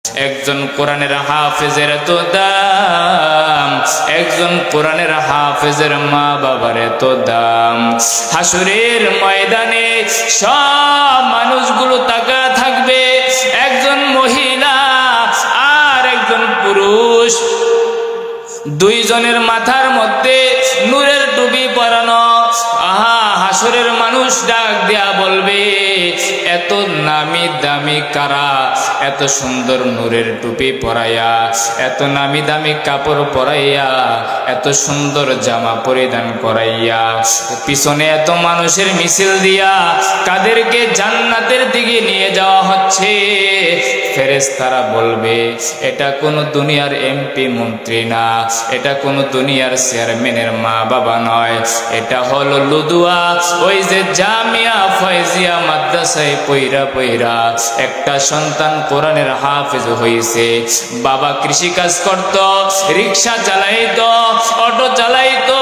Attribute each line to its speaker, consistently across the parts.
Speaker 1: একজন কোরআনের হাফেজের এত দাম, একজন কোরআনের হাফেজের মা বাবার এত দাম। হাসরের ময়দানে সব মানুষগুলো তাকায় থাকবে, একজন মহিলা আর একজন পুরুষ, দুইজনের মাথার মধ্যে নূরের টুপি পরানো। হাসরের মানুষ ডাক দেয়া বলবে, এত নামি দামি কারা, এত সুন্দর নূরের টুপি পরাইয়া, এত নামি দামি কাপড় পরাইয়া, এত সুন্দর জামা পরিধান করাইয়া, পিছনে এত মানুষের মিছিল দিয়া কাদেরকে জান্নাতের দিকে নিয়ে যাওয়া হচ্ছে। ফেরেশতারা বলবে, এটা কোনো দুনিয়ার এমপি মন্ত্রী না, এটা কোনো দুনিয়ার চেয়ারম্যানের মা বাবা নয়, এটা হলো লুদুয়া, ওই যে জামিয়া ফয়জিয়া মাদ্রাসায় পইরা একটা সন্তান কোরআনের হাফেজ হয়েছে। বাবা কৃষি কাজ করত, রিক্সা চালাইতো, অটো চালাইতো,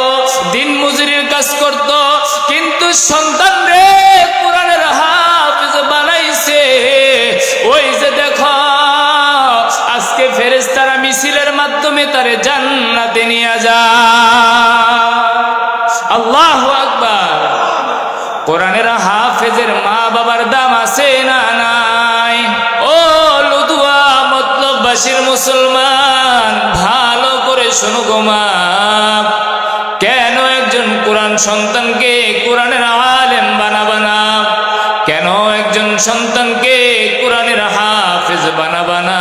Speaker 1: দিন মজুরির কাজ করত, কিন্তু সন্তান রে কোরআনের হাফেজ বানাইছে। ওই যে দেখো আজকে ফেরেশতারা মিছিলের মাধ্যমে তারে জান্নাতে নিয়ে যায়। আল্লাহু আকবার। কোরআনের হাফেজের মা বাবার দাম আছে না নাই? ও লুদুয়া মতলববাসীর মুসলমান, ভালো করে শোনো গো মা। কেন একজন কোরআন সন্তানকে কোরআনের আলেম বানাবা না? কেন একজন সন্তানকে কোরআনের হাফেজ বানাবা না?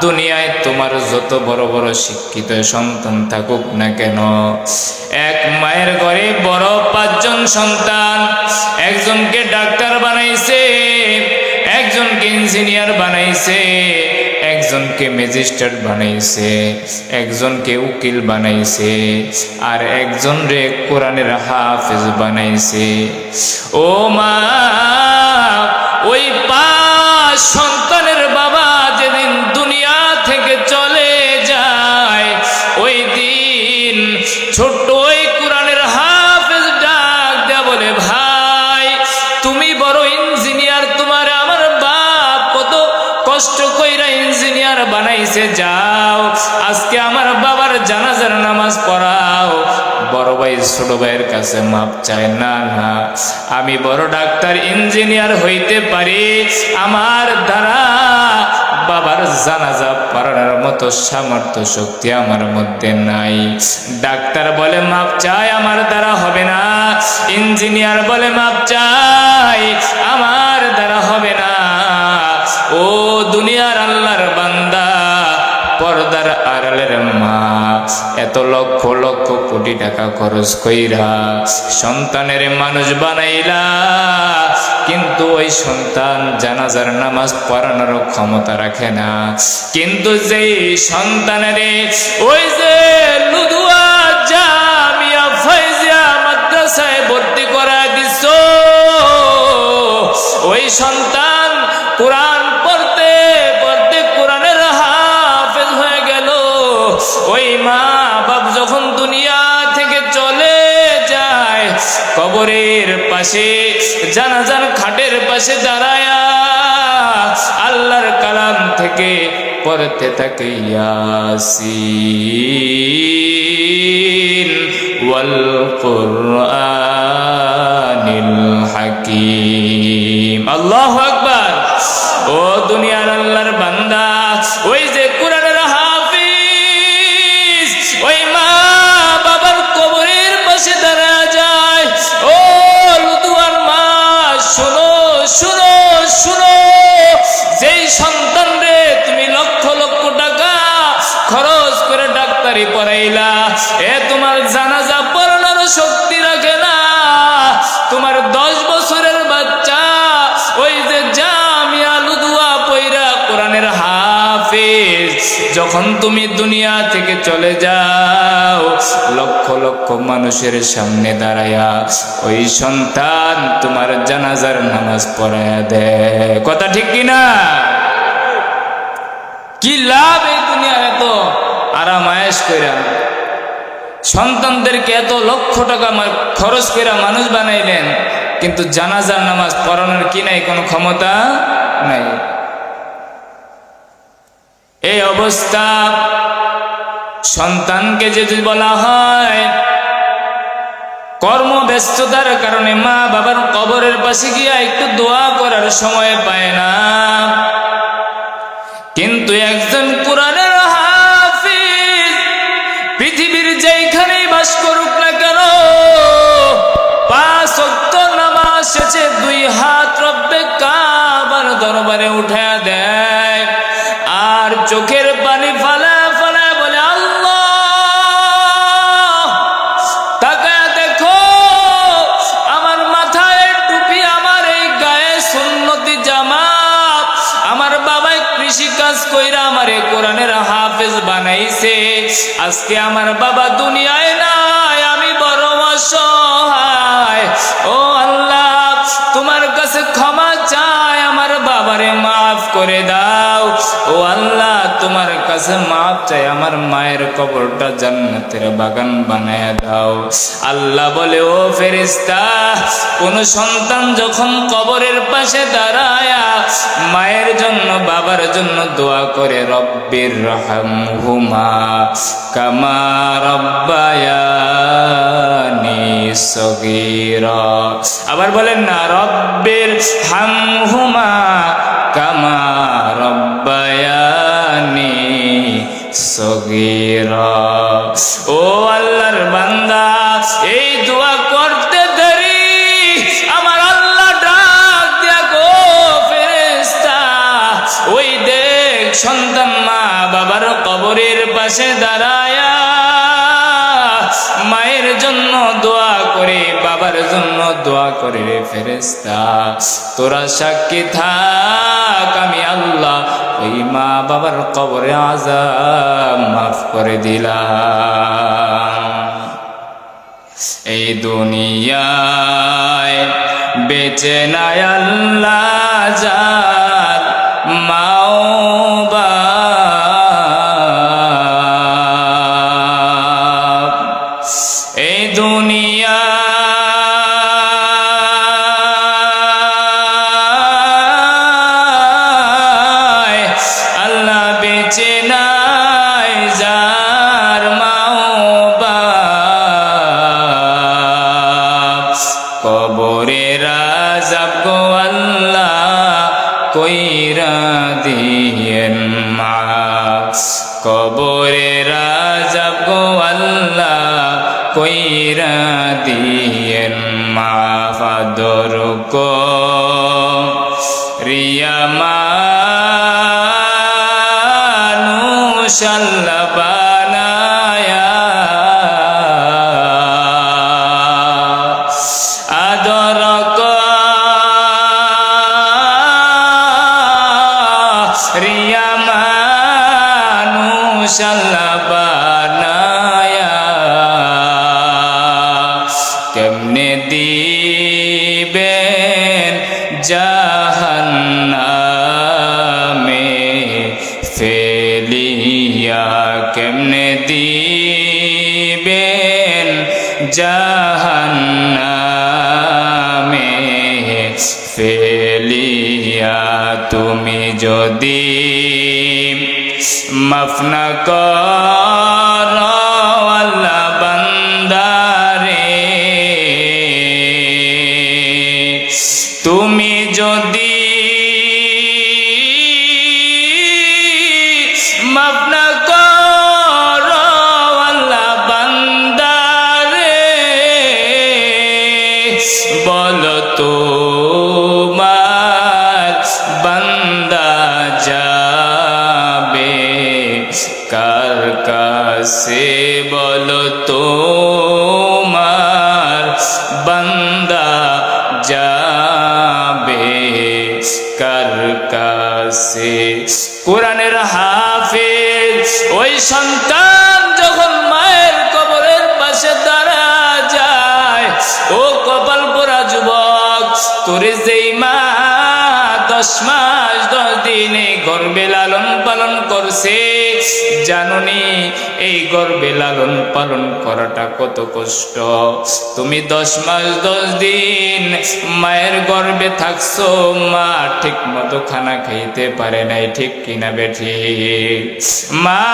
Speaker 1: দুনিয়ায় তোমার যত বড় বড় শিক্ষিত সন্তান থাকুক না কেন, এক মায়ের ঘরে বড় 5 জন সন্তান, একজনকে ডাক্তার বানাইছে, একজনকে ইঞ্জিনিয়ার বানাইছে, একজনকে ম্যাজিস্ট্রেট বানাইছে, একজনকে উকিল বানাইছে, আর একজন রে কোরআনের হাফেজ বানাইছে। ও মা, ওই 5 সন্তানের বাবা যেদিন দুনিয়া থেকে চলে যায়, ওই দিন ছোট্ট ওই কোরআনের হাফেজ ডাক দেয়া বলে, ভাই তুমি বড় ইঞ্জিনিয়ার, তোমার আমার বাপ কত কষ্ট কইরা ইঞ্জিনিয়ার বানাইছে, যাও আজকে আমার বাবার জানাজার নামাজ পড়াও। বড় ভাই ছোট ভাইয়ের কাছে মাপ চায়, না না, আমি বড় ডাক্তার ইঞ্জিনিয়ার হইতে পারি, আমার দ্বারা বাবার জানাজা পড়ানোর মতো সামর্থ্য শক্তি আমার মধ্যে নাই। ডাক্তার বলে মাপ চাই, আমার দ্বারা হবে না। ইঞ্জিনিয়ার বলে মাপ চাই, আমার দ্বারা হবে না। ও দুনিয়ার আল্লাহর বান্দা, পর্দার আড়ালের মা, এত লক্ষ লক্ষ কোটি টাকা খরচ কইরা সন্তানের মানুষ বানাইলা, কিন্তু ওই সন্তান জানাজার নামাজ পড়ানোর ক্ষমতা রাখে না। কিন্তু যেই সন্তানের ওই যে লুদুয়া জামিয়া ফয়জিয়া মাদ্রাসায় ভর্তি করা দিছ, ওই সন্তান কোরআন পড়তে পড়তে কোরআনের হাফেজ হয়ে গেল। ওই মা বাপ যখন দুনিয়া থেকে চলে যায়, কবরের পাশে জানাজার খাটের পাশে দাঁড়ায়া আল্লাহর কালাম থেকে পড়তে থাকে, ইয়াসিন ওয়াল কুরআনিল হাকীম। আল্লাহু আকবার। ও দুনিয়ার আল্লাহর বান্দা, ওই যে কোরআনের হাফেজ ওই মা বাবার কবরের পাশে দাঁড়া যায়। ও লুদুয়ার মা, শোনো শোনো শোনো, যেই সন্তান রে তুমি লক্ষ লক্ষ টাকা খরচ করে ডাক্তারি পড়াইলা, এ তোমার জানাজা পড়ানোর শক্তি রাখে না। তোমার 10 বছরের বাচ্চা ওই যে জামিয়া লুদুয়া পয়রা কোরআনের হাফেজ, যখন তুমি দুনিয়া থেকে চলে যাও, লক্ষ লক্ষ মানুষের সামনে দাঁড়ায়া ওই সন্তান তোমার জানাজার নামাজ পড়ায়া দেয়। কথা ঠিক কিনা? কি লাভ এই দুনিয়া এত আরাম আয়েশ কইরা সন্তানদেরকে এত লক্ষ টাকা খরচ কইরা মানুষ বানাইলেন, কিন্তু জানাজার নামাজ পড়ানোর কি নাই, কোনো ক্ষমতা নাই। এই অবস্থা সন্তানকে যদি বলা হয় কর্মব্যস্ততার কারণে মা বাবার কবরের পাশে গিয়ে একটু দোয়া করার সময় পায় না, কিন্তু একজন কোরআনের হাফিজ পৃথিবীর যেখানেই বাস করুক না কেন 5 ওয়াক্ত নামাজ শেষে 2 হাত রব্বে কাবার দরবারে উঠায়া দেয় আর চোখের পানি ফালা ফালা বলে আল্লাহ তাকায়া দেখো আমার মাথায় টুপি, আমার এই গায়ে সুন্নতি জামা, আমার বাবাই কৃষি কাজ কইরা আমারে কোরআনের হাফেজ বানাইছে, আজকে আমার বাবা দুনিয়ায় নাই, আমি বড় অসহায়, ও আল্লাহ তোমার কাছে ক্ষমা চাই, আমার বাবারে মাফ করে দাও, ও আল্লাহ তোমার কাছে মাফ চাই, আমার মায়ের কবরটা জান্নাতের বাগান বানায় দাও। আল্লাহ বলে ও ফেরেশতা, কোন সন্তান যখন কবরের পাশে দাঁড়ায় মায়ের জন্য বাবার জন্য দোয়া করে রব্বির রহমহুমা কামা রব্বায়ানি সগীরা, আবার বলেন না রব্বির হামহুমা কামা রব্বায়ানি সগীরা। ও আল্লাহর বান্দা, এই দোয়া করতে দেরি আমার আল্লাহ ডাক দিয়া গো ফেরেশতা, ওই দেখ সন্তান মা বাবার কবরের পাশে দাঁড়ায়া মায়ের জন্য দোয়া করে বাবার জন্য দোয়া করে, রে ফেরেশতা তোরা সাক্ষী থাক, আমি আল্লাহ ওই মা বাবার কবরে আযাব মাফ করে দিলাম। এই দুনিয়ায় বেঁচে নাই আল্লাহ যার মাও বাপ, এই দুনিয়া আল্লাহ বেঁচে নাই যার মাও বাপ, কবরের আযাব গো আল্লাহ কইরা দিয়েন মাফ, কবরের আযাব গো আল্লাহ কইরা দিয়েন মাফ, আদর রিয়া মানুষ আল্লাহ বানায়া, আদর রিয়া মানুষ আল্লাহ বানায়া, কেমনে দিবেন জাহান্নামে ফেলিয়া, কেমনে দিবেন জাহান্নামে ফেলিয়া, তুমি যদি মাফ না করো আল্লাহ বান্দারে, তুমি যদি মাফ না করো আল্লাহ বান্দারে, বলো তোমার বান্দা যাবে কার কাছে, বলো তোমার বান্দা যাবে কার কাছে। কোরআনের হাফেজ ওই সন্তান যখন মায়ের কবরের পাশে দাঁড়া যায়, ও কপাল পোড়া যুবক, তোরে যেই মা 10 মাস 10 দিনে গর্ভে লালন পালন করছে, জাননি এই গর্ভে লালন পালন করাটা কত কষ্ট। তুমি 10 মাস 10 দিন মায়ের গর্ভে থাকছো, মা ঠিক মতো খানা খাইতে পারে নাই, ঠিক কিনা বেঠি? মা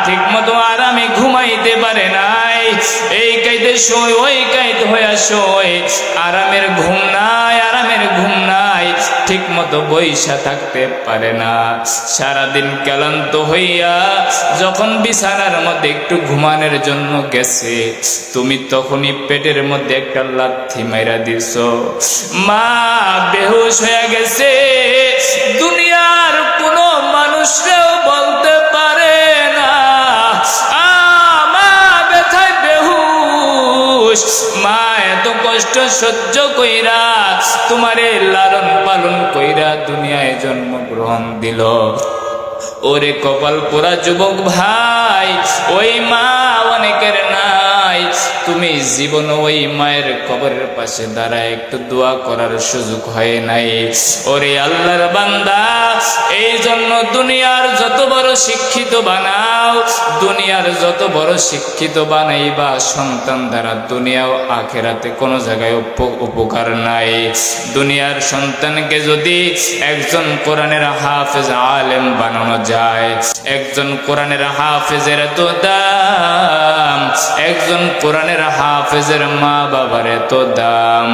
Speaker 1: ঠিক মতো আরামে ঘুমাইতে পারে নাই, এই কাইতে শোয় ওই কাইতে হইয়া শোয়, আরামের ঘুম নাই, আরামের ঘুম নাই, ঠিক মতো বইসা থাকতে পারে না। সারাদিন ক্লান্ত হইয়া যখন বিছানার মধ্যে একটু ঘুমানোর জন্য গেছে, তুমি তখনই পেটের মধ্যে একটা লাথি মাইরা দিছ, মা বেহুশ হয়ে গেছে। দুনিয়ার কোনো মানুষরাও বলতে পারে না মা ব্যথায় বেহুশ। মা এত কষ্ট সহ্য কইরা তোমারে লালন পালন কইরা দুনিয়ায় জন্মগ্রহণ দিল। ওরে কপাল পোড়া যুবক ভাই, ওই মা অনেকের নাই। তুমি জীবন ওই মায়ের কবরের পাশে দাঁড়ায় একটু দোয়া করার সুযোগ হয় নাই। ওরে আল্লাহর বান্দা, এই জন্য দুনিয়ার যত বড় শিক্ষিত বানাও, দুনিয়ার যত বড় শিক্ষিত বানাইবা, সন্তান দ্বারা দুনিয়া ও আখিরাতে কোনো জায়গায় উপকার নাই। দুনিয়ার সন্তানকে যদি একজন কোরআনের হাফেজ আলেম বানানো যায়, একজন কোরআনের হাফেজের এত দাম, একজন কোরআনের হাফেজের মা বাবার এত দাম।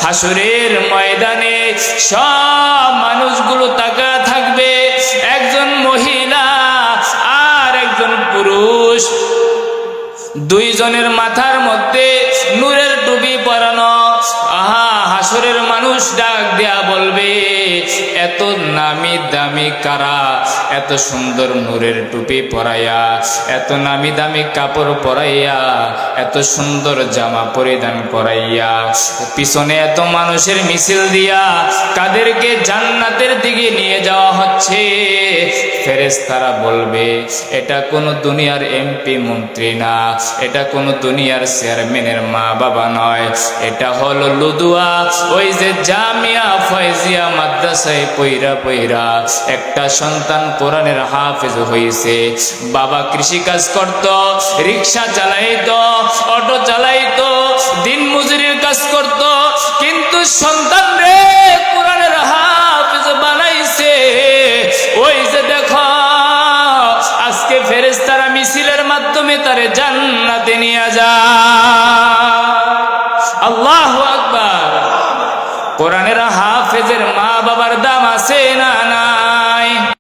Speaker 1: হাসরের ময়দানে সব মানুষগুলো তাকায় থাকবে, একজন মহিলা আর একজন পুরুষ, দুইজনের মাথার মধ্যে নূরের টুপি পরানো। হাসরের মানুষ ডাক দেয়া বলবে, এত নামি দামি কারা, এত সুন্দর নূরের টুপি পরাইয়া, এত নামি দামি কাপড় পরাইয়া, এত সুন্দর জামা পরিধান করাইয়া, পিছনে এত মানুষের মিছিল দিয়া কাদেরকে জান্নাতের দিকে নিয়ে যাওয়া হচ্ছে। ফেরেশতারা বলবে, এটা কোনো দুনিয়ার এমপি মন্ত্রী না, এটা কোনো দুনিয়ার চেয়ারম্যানের মা বাবা নয়, এটা হলো লুদুয়া, ওই যে জামিয়া ফয়জিয়া মাদ্রাসায় পইরা পইরা একটা সন্তান কোরআনের হাফেজ হয়েছে। বাবা কৃষি কাজ করত, রিক্সা চালাইতো, অটো চালাইতো, দিন মজুরির কাজ করত, কিন্তু সন্তান রে কোরআনের হাফেজ বানাইছে। ওই যে দেখো আজকে ফেরেশতারা মিছিলের মাধ্যমে তারে জান্নাতে নিয়ে যায়। আল্লাহু আকবার। কোরআনের হাফেজের মা বাবার দাম আছে